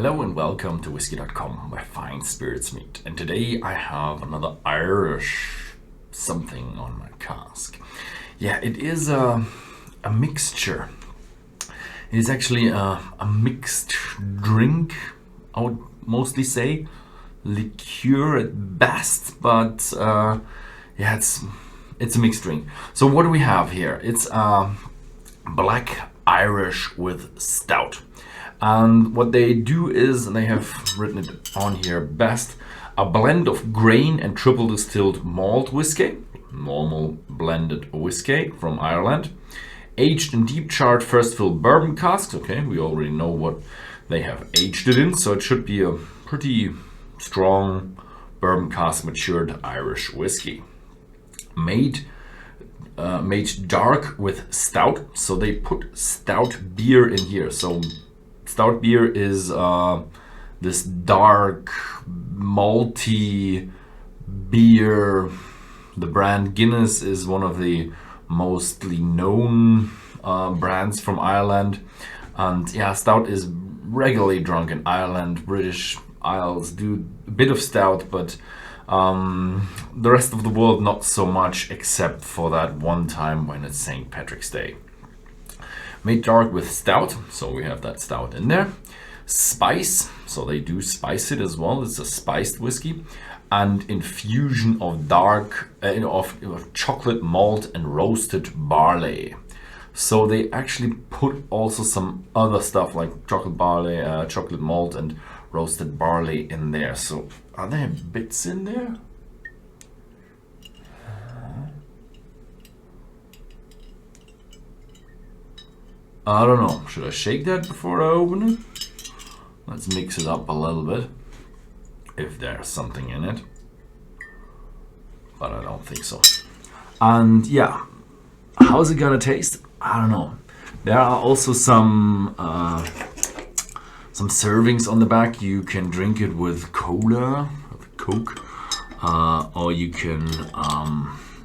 Hello and welcome to Whisky.com, where fine spirits meet. And today I have another Irish something on my cask. Yeah, it is a mixture. It is actually a mixed drink, I would mostly say. Liqueur at best, but yeah, it's a mixed drink. So what do we have here? It's black Irish with stout. And what they do is, and they have written it on here best, a blend of grain and triple distilled malt whiskey, normal blended whiskey from Ireland, aged in deep charred first fill bourbon casks. Okay, we already know what they have aged it in, so it should be a pretty strong bourbon cask matured Irish whiskey. Made dark with stout, so they put stout beer in here. So stout beer is this dark, malty beer. The brand Guinness is one of the mostly known brands from Ireland. And yeah, stout is regularly drunk in Ireland. British Isles do a bit of stout, but the rest of the world not so much, except for that one time when it's St. Patrick's Day. Made dark with stout, so we have that stout in there. Spice, so they do spice it as well. It's a spiced whiskey, and infusion of dark of chocolate malt and roasted barley. So they actually put also some other stuff like chocolate barley, chocolate malt, and roasted barley in there. So are there bits in there? I don't know. Should I shake that before I open it? Let's mix it up a little bit, if there's something in it. But I don't think so. And yeah, how's it gonna taste? I don't know. There are also some servings on the back. You can drink it with cola, with Coke, or you can.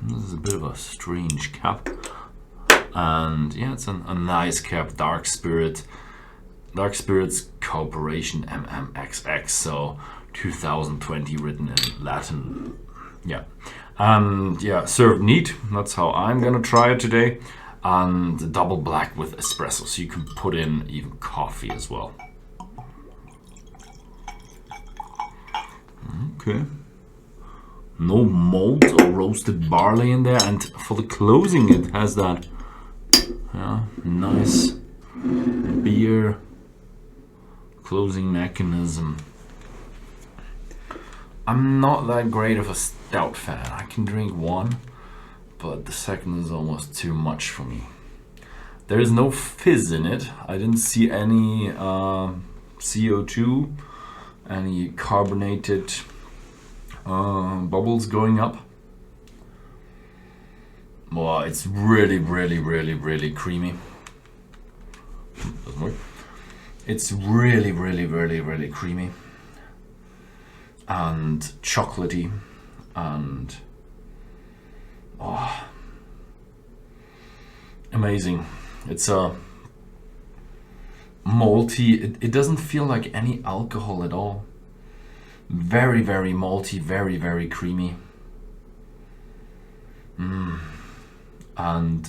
This is a bit of a strange cap. And yeah, it's a nice cap, Dark Spirits Corporation MMXX, so 2020 written in Latin. Yeah, and yeah, served neat. That's how I'm gonna try it today. And double black with espresso, so you can put in even coffee as well. Okay. No malt or roasted barley in there, and for the closing, it has that. Yeah, nice beer closing mechanism. I'm not that great of a stout fan. I can drink one, but the second is almost too much for me. There is no fizz in it. I didn't see any CO2, any carbonated bubbles going up. Well, it's really creamy. Doesn't work. It's really creamy and chocolatey, and amazing. It's a malty. It doesn't feel like any alcohol at all. Very malty, very creamy. And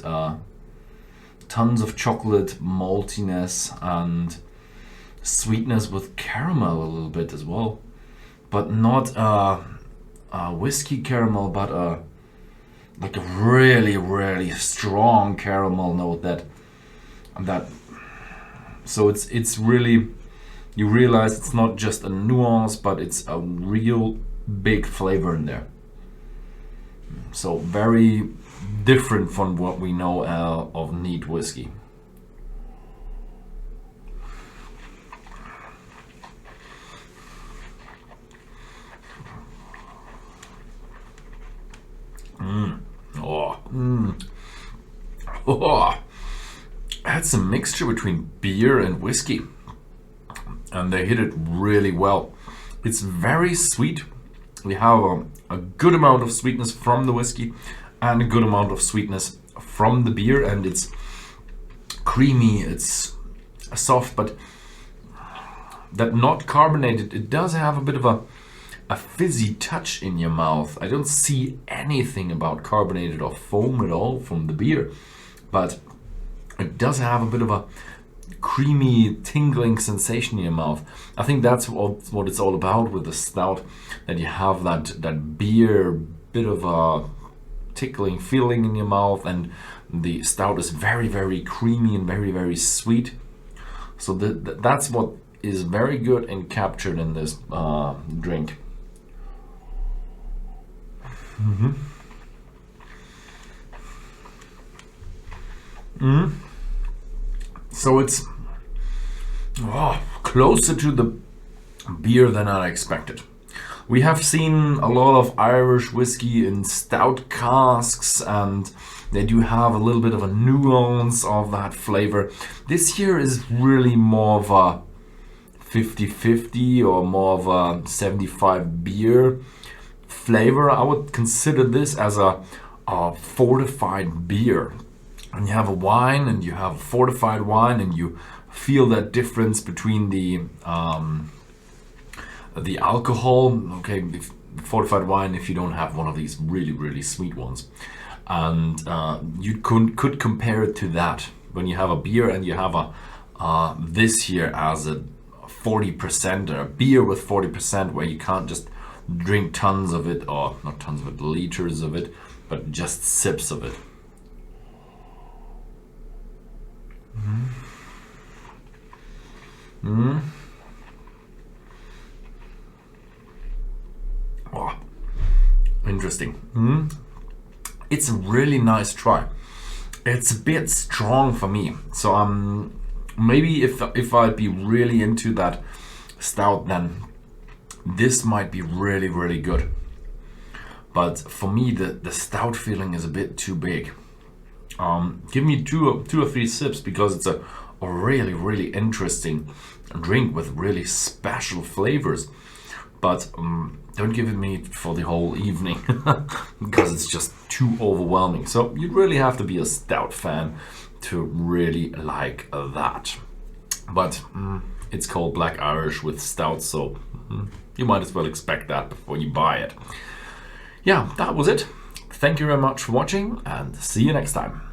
tons of chocolate maltiness and sweetness with caramel a little bit as well, but not a whiskey caramel, but like a really strong caramel note that so it's really, you realize it's not just a nuance, but it's a real big flavor in there. So very different from what we know of neat whiskey. That's a mixture between beer and whiskey, and they hit it really well. It's very sweet. We have a good amount of sweetness from the whiskey and a good amount of sweetness from the beer, and it's creamy, it's soft, but that not carbonated, it does have a bit of a fizzy touch in your mouth. I don't see anything about carbonated or foam at all from the beer, but it does have a bit of a creamy, tingling sensation in your mouth. I think that's what it's all about with the stout, that you have that beer bit of a tickling feeling in your mouth, and the stout is very, very creamy and very, very sweet. So that's what is very good and captured in this drink. So it's closer to the beer than I expected. We have seen a lot of Irish whiskey in stout casks, and they do have a little bit of a nuance of that flavor. This here is really more of a 50-50 or more of a 75 beer flavor. I would consider this as a fortified beer. And you have a wine and you have a fortified wine, and you feel that difference between the alcohol. Okay, fortified wine, if you don't have one of these really, really sweet ones, and you could compare it to that when you have a beer and you have this here as a 40%, or a beer with 40%, where you can't just drink tons of it, or not tons of it, liters of it, but just sips of it. Oh, interesting. It's a really nice try. It's a bit strong for me, so maybe if I'd be really into that stout, then this might be really, really good. But for me, the stout feeling is a bit too big. Give me two or three sips, because it's a really, really interesting drink with really special flavors. But don't give it me for the whole evening, because it's just too overwhelming. So you'd really have to be a stout fan to really like that. But it's called Black Irish with stout, so you might as well expect that before you buy it. Yeah, that was it. Thank you very much for watching, and see you next time.